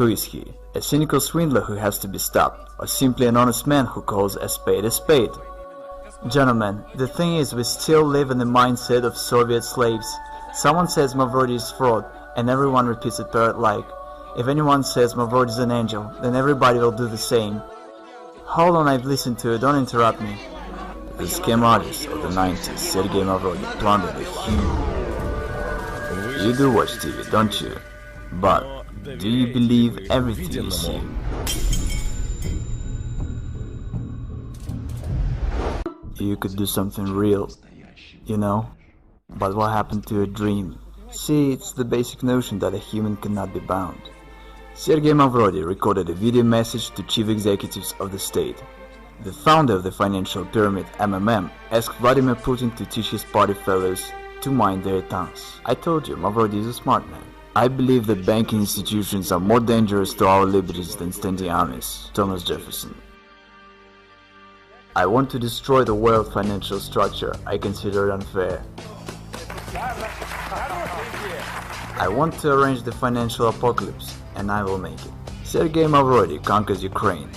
Who is he? A cynical swindler who has to be stopped, or simply an honest man who calls a spade a spade? Gentlemen, the thing is, we still live in the mindset of Soviet slaves. Someone says Mavrodi is fraud, and everyone repeats it parrot-like. If anyone says Mavrodi is an angel, then everybody will do the same. Hold on, I've listened to it, don't interrupt me. The scam artist of the 90s, Sergey Mavrodi, plundered a huge... You do watch TV, don't you? But do you believe everything you see? You could do something real, you know? But what happened to your dream? See, it's the basic notion that a human cannot be bound. Sergey Mavrodi recorded a video message to chief executives of the state. The founder of the financial pyramid, MMM, asked Vladimir Putin to teach his party fellows to mind their tongues. I told you, Mavrodi is a smart man. I believe that banking institutions are more dangerous to our liberties than standing armies. Thomas Jefferson. I want to destroy the world financial structure I consider unfair. I want to arrange the financial apocalypse, and I will make it. Sergey Mavrodi conquers Ukraine.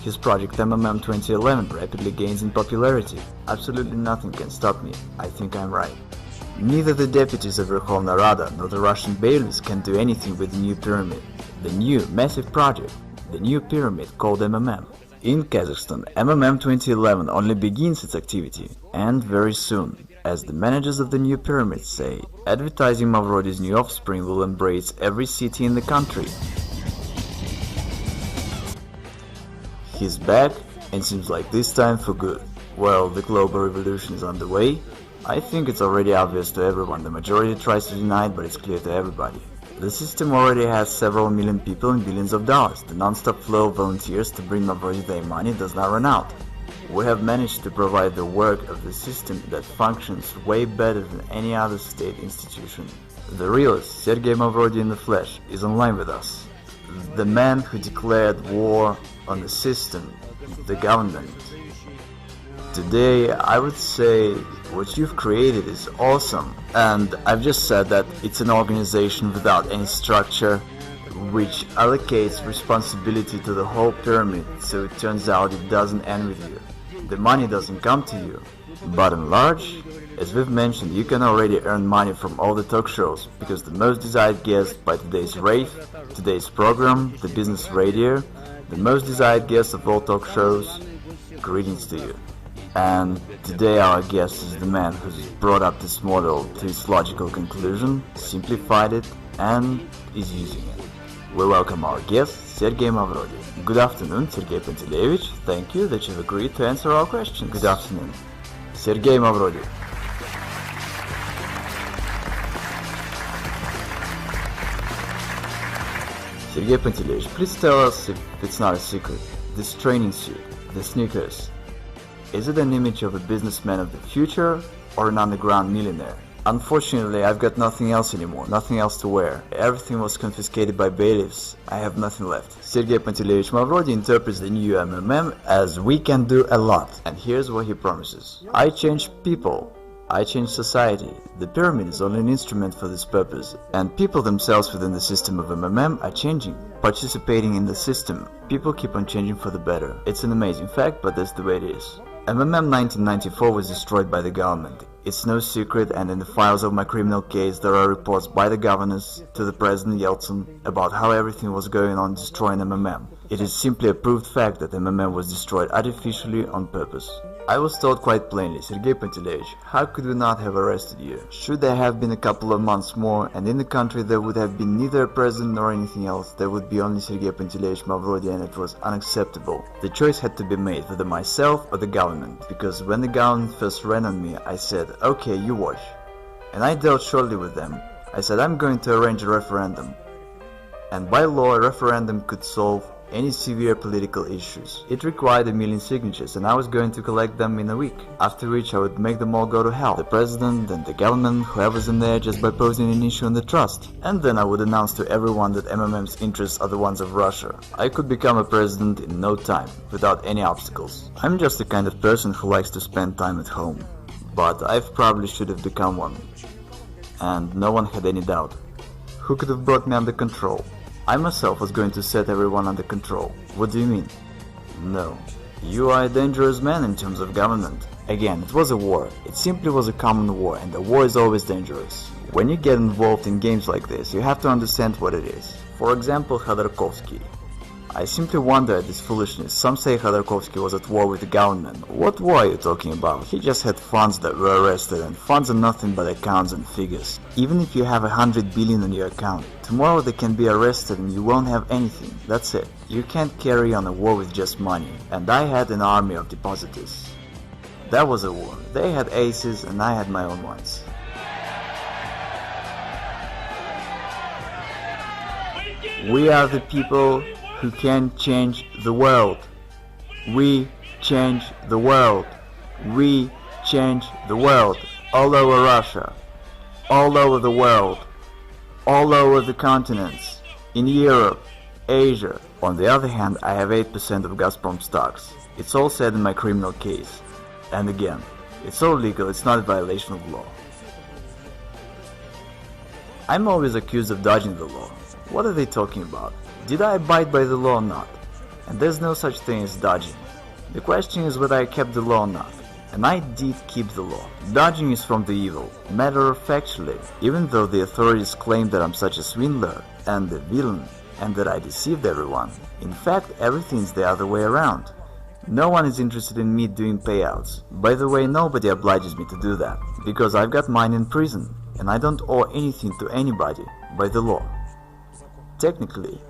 His project MMM 2011 rapidly gains in popularity. Absolutely nothing can stop me. I think I'm right. Neither the deputies of Verkhovna Rada nor the Russian bailiffs can do anything with the new pyramid. The new, massive project, the new pyramid called MMM. In Kazakhstan, MMM 2011 only begins its activity, and very soon, as the managers of the new pyramid say, advertising Mavrodi's new offspring will embrace every city in the country. He's back, and seems like this time for good. Well, the global revolution is underway. I think it's already obvious to everyone. The majority tries to deny it, but it's clear to everybody. The system already has several million people and billions of dollars. The non-stop flow of volunteers to bring Mavrodi their money does not run out. We have managed to provide the work of the system that functions way better than any other state institution. The realist, Sergey Mavrodi in the flesh, is online with us. The man who declared war on the system, the government. Today, I would say what you've created is awesome, and I've just said that it's an organization without any structure, which allocates responsibility to the whole pyramid, so it turns out it doesn't end with you. The money doesn't come to you. Bottom large, as we've mentioned, you can already earn money from all the talk shows, because the most desired guest by today's rave, today's program, the business radio, the most desired guest of all talk shows, greetings to you. And today our guest is the man who's brought up this model to its logical conclusion, simplified it, and is using it. We welcome our guest, Sergey Mavrodi. Good afternoon, Sergey Pantelevich. Thank you that you've agreed to answer our questions. Good afternoon. Sergey Mavrodi. Sergey Pantelevich, please tell us, if it's not a secret, this training suit, the sneakers, is it an image of a businessman of the future or an underground millionaire? Unfortunately, I've got nothing else anymore, nothing else to wear. Everything was confiscated by bailiffs. I have nothing left. Sergey Pantelevich Mavrodi interprets the new MMM as we can do a lot. And here's what he promises. I change people. I change society. The pyramid is only an instrument for this purpose. And people themselves within the system of MMM are changing, participating in the system. People keep on changing for the better. It's an amazing fact, but that's the way it is. MMM 1994 was destroyed by the government. It's no secret, and in the files of my criminal case there are reports by the governors to the President Yeltsin about how everything was going on destroying MMM. It is simply a proved fact that MMM was destroyed artificially on purpose. I was told quite plainly, Sergey Pantelevich, how could we not have arrested you? Should there have been a couple of months more, and in the country there would have been neither a president nor anything else, there would be only Sergey Pantelevich Mavrodi, and it was unacceptable. The choice had to be made, whether myself or the government, because when the government first ran on me, I said, okay, you watch. And I dealt shortly with them. I said, I'm going to arrange a referendum. And by law, a referendum could solve any severe political issues. It required 1 million signatures, and I was going to collect them in a week, after which I would make them all go to hell. The president and the government, whoever's in there, just by posing an issue on the trust. And then I would announce to everyone that MMM's interests are the ones of Russia. I could become a president in no time, without any obstacles. I'm just the kind of person who likes to spend time at home. But I probably should have become one. And no one had any doubt. Who could have brought me under control? I myself was going to set everyone under control. What do you mean? No. You are a dangerous man in terms of government. Again, it was a war. It simply was a common war, and a war is always dangerous. When you get involved in games like this, you have to understand what it is. For example, Khodorkovsky. I simply wonder at this foolishness. Some say Khodorkovsky was at war with the government. What war are you talking about? He just had funds that were arrested, and funds are nothing but accounts and figures. Even if you have 100 billion on your account, tomorrow they can be arrested and you won't have anything. That's it. You can't carry on a war with just money. And I had an army of depositors. That was a war. They had aces and I had my own ones. We are the people who can change the world. We change the world. We change the world. All over Russia. All over the world. All over the continents. In Europe. Asia. On the other hand, I have 8% of Gazprom stocks. It's all said in my criminal case. And again, it's all legal, it's not a violation of law. I'm always accused of dodging the law. What are they talking about? Did I abide by the law or not? And there's no such thing as dodging. The question is whether I kept the law or not. And I did keep the law. Dodging is from the evil. Matter of factually, even though the authorities claim that I'm such a swindler and a villain and that I deceived everyone, in fact everything's the other way around. No one is interested in me doing payouts. By the way, nobody obliges me to do that, because I've got mine in prison, and I don't owe anything to anybody by the law. Technically,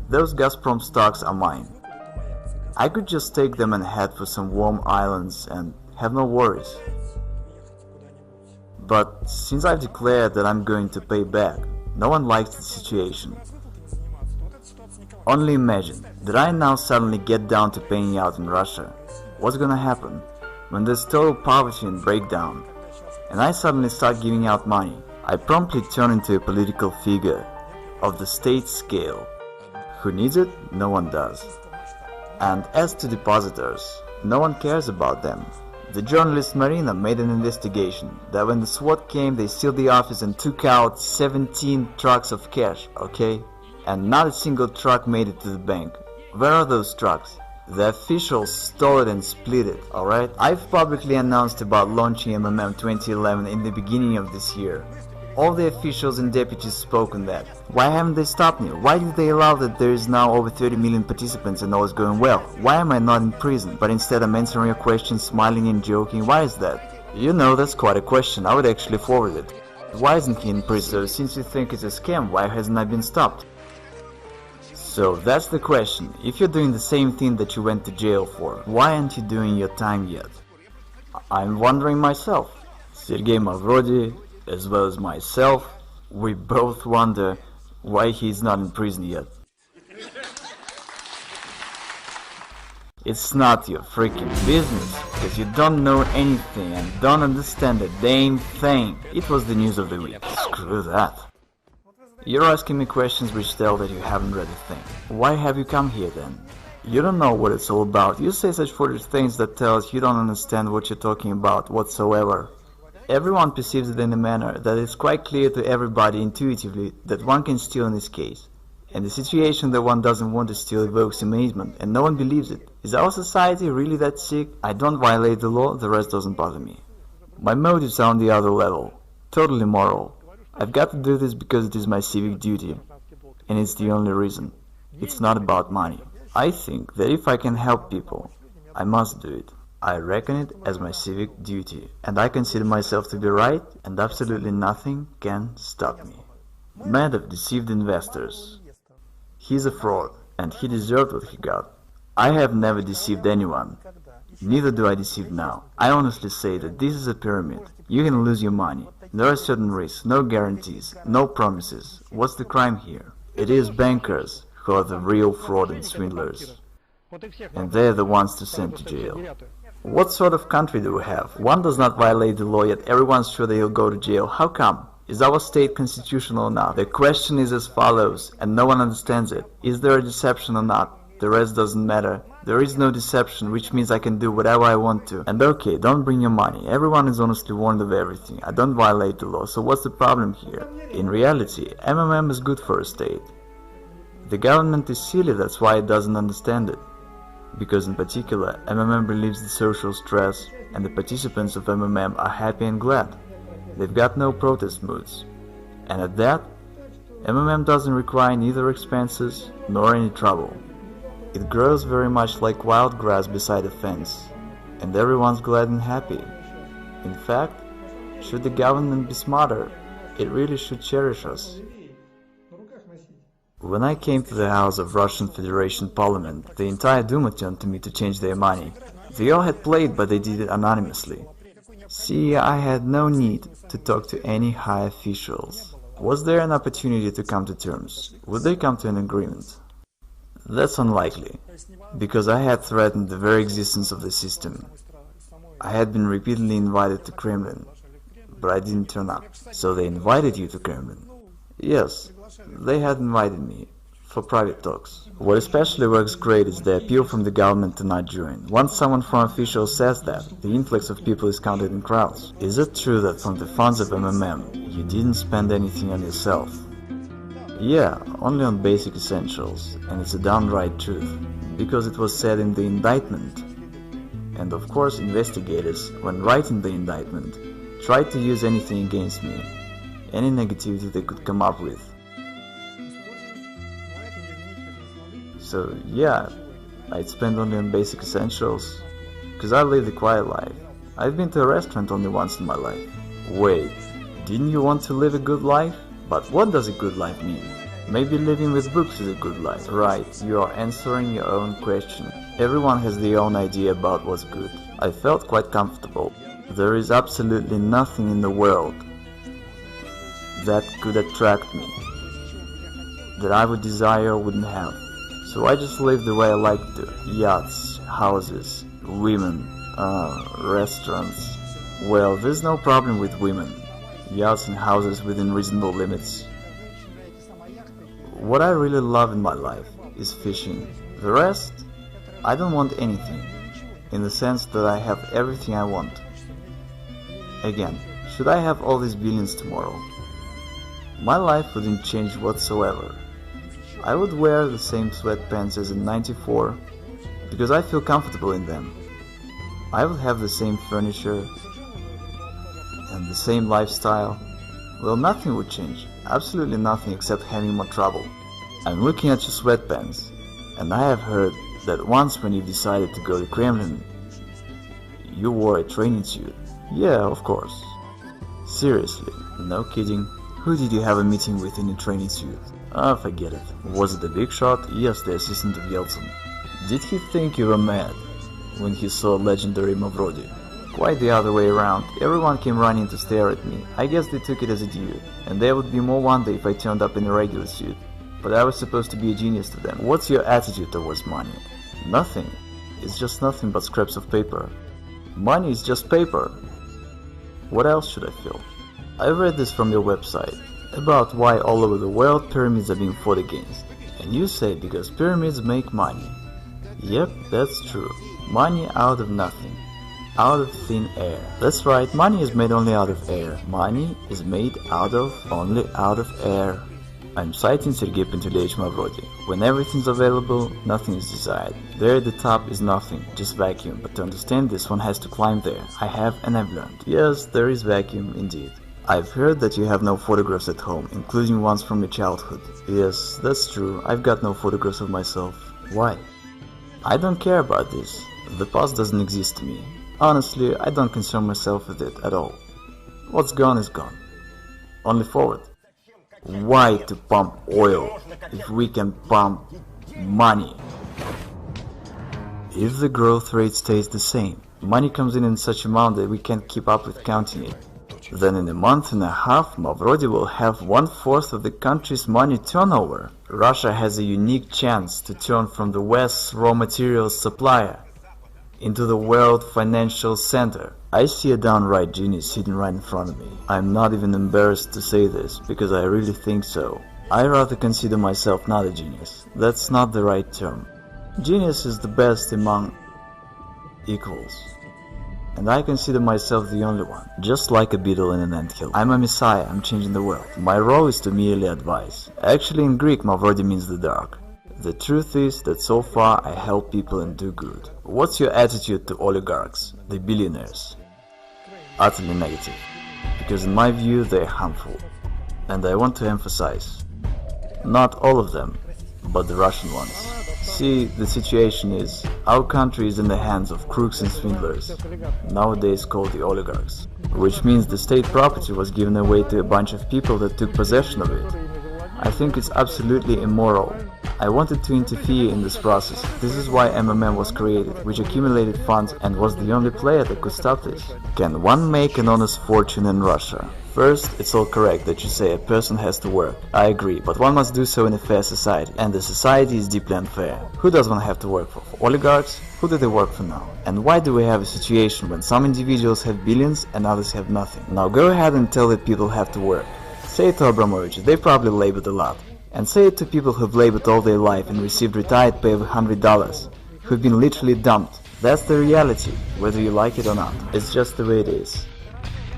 those Gazprom stocks are mine. I could just take them and head for some warm islands and have no worries. But since I've declared that I'm going to pay back, no one likes the situation. Only imagine that I now suddenly get down to paying out in Russia. What's gonna happen when there's total poverty and breakdown, and I suddenly start giving out money? I promptly turn into a political figure of the state scale. Who needs it? No one does. And as to depositors, no one cares about them. The journalist Marina made an investigation that when the SWAT came, they sealed the office and took out 17 trucks of cash, okay? And not a single truck made it to the bank. Where are those trucks? The officials stole it and split it, alright? I've publicly announced about launching MMM 2011 in the beginning of this year. All the officials and deputies spoke on that. Why haven't they stopped me? Why did they allow that there is now over 30 million participants and all is going well? Why am I not in prison, but instead I'm answering your questions, smiling and joking? Why is that? You know, that's quite a question. I would actually forward it. Why isn't he in prison? So since you think it's a scam, why hasn't I been stopped? So that's the question. If you're doing the same thing that you went to jail for, why aren't you doing your time yet? I'm wondering myself. Sergey Mavrodi, as well as myself, we both wonder why he's not in prison yet. It's not your freaking business, because you don't know anything and don't understand a damn thing. It was the news of the week. Screw that. You're asking me questions which tell that you haven't read a thing. Why have you come here then? You don't know what it's all about. You say such foolish things that tells you don't understand what you're talking about whatsoever. Everyone perceives it in a manner that is quite clear to everybody intuitively that one can steal in this case. And the situation that one doesn't want to steal evokes amazement, and no one believes it. Is our society really that sick? I don't violate the law, the rest doesn't bother me. My motives are on the other level. Totally moral. I've got to do this because it is my civic duty, and it's the only reason. It's not about money. I think that if I can help people, I must do it. I reckon it as my civic duty, and I consider myself to be right, and absolutely nothing can stop me. Madoff deceived investors. He's a fraud, and he deserved what he got. I have never deceived anyone. Neither do I deceive now. I honestly say that this is a pyramid. You can lose your money. There are certain risks, no guarantees, no promises. What's the crime here? It is bankers who are the real fraud and swindlers. And they're the ones to send to jail. What sort of country do we have? One does not violate the law, yet everyone's sure they'll go to jail. How come? Is our state constitutional or not? The question is as follows, and no one understands it. Is there a deception or not? The rest doesn't matter. There is no deception, which means I can do whatever I want to. And okay, don't bring your money. Everyone is honestly warned of everything. I don't violate the law, so what's the problem here? In reality, MMM is good for a state. The government is silly, that's why it doesn't understand it. Because in particular, MMM relieves the social stress, and the participants of MMM are happy and glad. They've got no protest moods. And at that, MMM doesn't require neither expenses nor any trouble. It grows very much like wild grass beside a fence, and everyone's glad and happy. In fact, should the government be smarter, it really should cherish us. When I came to the house of Russian Federation Parliament, the entire Duma turned to me to change their money. They all had played, but they did it anonymously. See, I had no need to talk to any high officials. Was there an opportunity to come to terms? Would they come to an agreement? That's unlikely, because I had threatened the very existence of the system. I had been repeatedly invited to Kremlin, but I didn't turn up. So they invited you to Kremlin? Yes, they had invited me, for private talks. What especially works great is the appeal from the government to not join. Once someone from officials says that, the influx of people is counted in crowds. Is it true that from the funds of MMM, you didn't spend anything on yourself? Yeah, only on basic essentials, and it's a downright truth, because it was said in the indictment. And of course investigators, when writing the indictment, tried to use anything against me, any negativity they could come up with. So yeah, I'd spend only on basic essentials, because I live a quiet life. I've been to a restaurant only once in my life. Wait, didn't you want to live a good life? But what does a good life mean? Maybe living with books is a good life. Right, you are answering your own question. Everyone has their own idea about what's good. I felt quite comfortable. There is absolutely nothing in the world that could attract me, that I would desire or wouldn't have. So I just live the way I like to. Yachts, houses, women, restaurants. Well, there's no problem with women, yachts and houses within reasonable limits. What I really love in my life is fishing. The rest, I don't want anything, in the sense that I have everything I want. Again, should I have all these billions tomorrow, my life wouldn't change whatsoever. I would wear the same sweatpants as in '94 because I feel comfortable in them. I would have the same furniture and the same lifestyle. Well, nothing would change, absolutely nothing except having more trouble. I'm looking at your sweatpants, and I have heard that once when you decided to go to Kremlin, you wore a training suit. Yeah, of course. Seriously, no kidding. Who did you have a meeting with in a training suit? Ah, forget it. Was it the big shot? Yes, the assistant of Yeltsin. Did he think you were mad when he saw legendary Mavrodi? Quite the other way around. Everyone came running to stare at me. I guess they took it as a due, and there would be more wonder if I turned up in a regular suit. But I was supposed to be a genius to them. What's your attitude towards money? Nothing. It's just nothing but scraps of paper. Money is just paper. What else should I feel? I read this from your website, about why all over the world pyramids are being fought against. And you say because pyramids make money. Yep, that's true. Money out of nothing. Out of thin air. That's right, money is made only out of air. Money is made only out of air. I'm citing Sergey Mavrodi. When everything's available, nothing is desired. There at the top is nothing, just vacuum. But to understand this, one has to climb there. I have and I've learned. Yes, there is vacuum indeed. I've heard that you have no photographs at home, including ones from your childhood. Yes, that's true. I've got no photographs of myself. Why? I don't care about this. The past doesn't exist to me. Honestly, I don't concern myself with it at all. What's gone is gone. Only forward. Why to pump oil if we can pump money? If the growth rate stays the same, money comes in such amount that we can't keep up with counting it. Then in a month and a half, Mavrodi will have 1/4 of the country's money turnover. Russia has a unique chance to turn from the West's raw materials supplier into the world financial center. I see a downright genius hidden right in front of me. I'm not even embarrassed to say this, because I really think so. I rather consider myself not a genius. That's not the right term. Genius is the best among equals. And I consider myself the only one, just like a beetle in an anthill. I'm a messiah, I'm changing the world. My role is to merely advise. Actually in Greek, Mavrodi means the dark. The truth is that so far I help people and do good. What's your attitude to oligarchs, the billionaires? Utterly negative, because in my view they are harmful. And I want to emphasize, not all of them, but the Russian ones. See, the situation is, our country is in the hands of crooks and swindlers, nowadays called the oligarchs, which means the state property was given away to a bunch of people that took possession of it. I think it's absolutely immoral. I wanted to interfere in this process. This is why MMM was created, which accumulated funds and was the only player that could stop this. Can one make an honest fortune in Russia? First, it's all correct that you say a person has to work. I agree, but one must do so in a fair society, and the society is deeply unfair. Who does one have to work for? For oligarchs? Who do they work for now? And why do we have a situation when some individuals have billions and others have nothing? Now go ahead and tell that people have to work. Say it to Abramovich, they probably labored a lot. And say it to people who've labored all their life and received retired pay of $100, who've been literally dumped. That's the reality, whether you like it or not. It's just the way it is.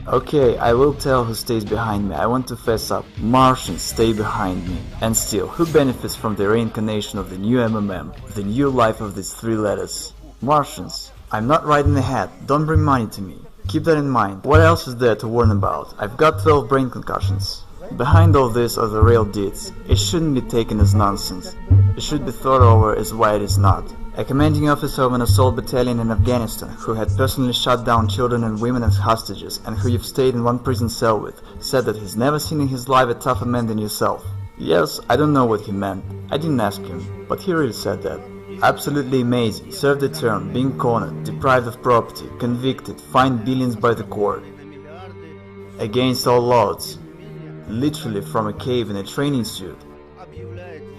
Okay, I will tell who stays behind me. I want to fess up. Martians stay behind me. And still, who benefits from the reincarnation of the new MMM, the new life of these three letters? Martians. I'm not riding ahead. Don't bring money to me. Keep that in mind. What else is there to warn about? I've got 12 brain concussions. Behind all this are the real deeds. It shouldn't be taken as nonsense. It should be thought over as why it is not. A commanding officer of an assault battalion in Afghanistan, who had personally shot down children and women as hostages, and who you've stayed in one prison cell with, said that he's never seen in his life a tougher man than yourself. Yes, I don't know what he meant. I didn't ask him, but he really said that. Absolutely amazing. Served a term, being cornered, deprived of property, convicted, fined billions by the court. Against all odds. Literally from a cave in a training suit.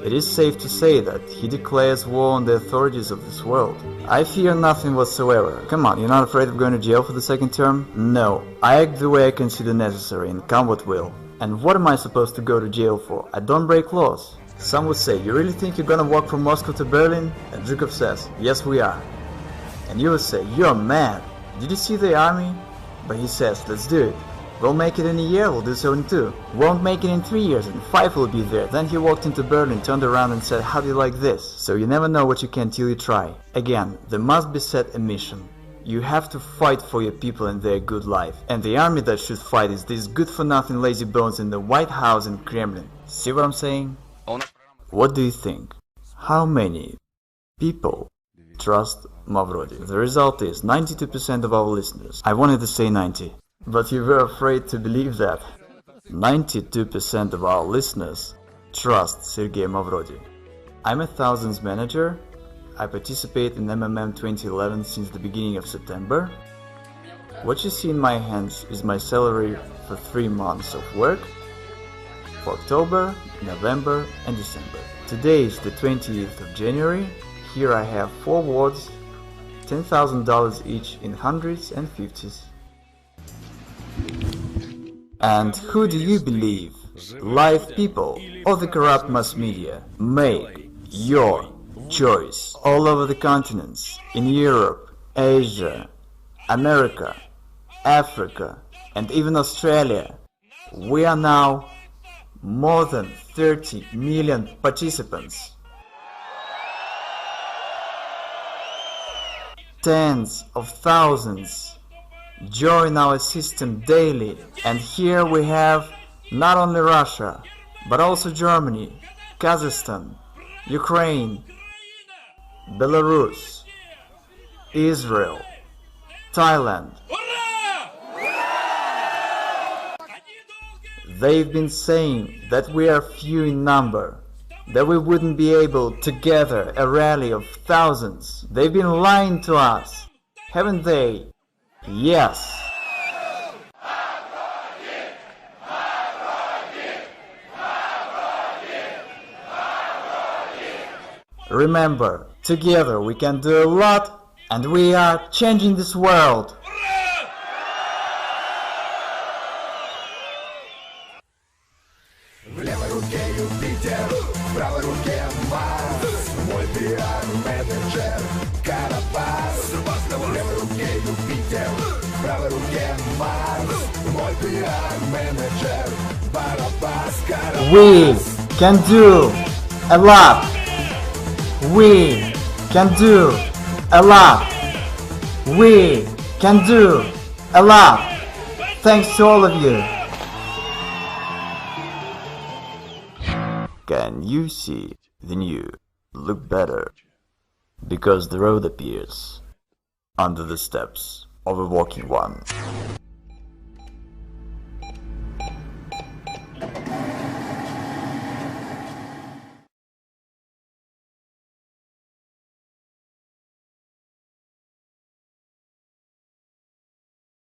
It is safe to say that he declares war on the authorities of this world. I fear nothing whatsoever. Come on, you're not afraid of going to jail for the second term? No, I act the way I consider necessary and come what will. And what am I supposed to go to jail for? I don't break laws. Some would say, you really think you're gonna walk from Moscow to Berlin? And Zhukov says, yes we are. And you would say, you're mad. Did you see the army? But he says, let's do it. We'll make it in a year, we'll do so in 2. Won't make it in 3 years, and 5 will be there. Then he walked into Berlin, turned around and said, how do you like this? So you never know what you can till you try. Again, there must be set a mission. You have to fight for your people and their good life. And the army that should fight is these good-for-nothing lazy bones in the White House and Kremlin. See what I'm saying? What do you think? How many people trust Mavrodi? The result is 92% of our listeners. I wanted to say 90. But you were afraid to believe that. 92% of our listeners trust Sergey Mavrodi. I'm a thousands manager. I participate in MMM 2011 since the beginning of September. What you see in my hands is my salary for 3 months of work for October, November and December. Today is the 20th of January. Here I have 4 wards, $10,000 each in hundreds and fifties. And who do you believe? Live people or the corrupt mass media? Make your choice. All over the continents, in Europe, Asia, America, Africa, and even Australia, we are now more than 30 million participants. Tens of thousands join our system daily, and here we have not only Russia, but also Germany, Kazakhstan, Ukraine, Belarus, Israel, Thailand. They've been saying that we are few in number, that we wouldn't be able to gather a rally of thousands. They've been lying to us, haven't they? Yes. Remember, together we can do a lot, and we are changing this world. В левой руке Юпитер, в правой руке Марс. Мой пиар-менеджер Карапас. В левой руке Юпитер, в правой руке Марс. Мой пиар-менеджер Барабас. We can do a lot. We can do a lot. We can do a lot. Thanks to all of you. Can you see the new look better? Because the road appears under the steps of a walking one.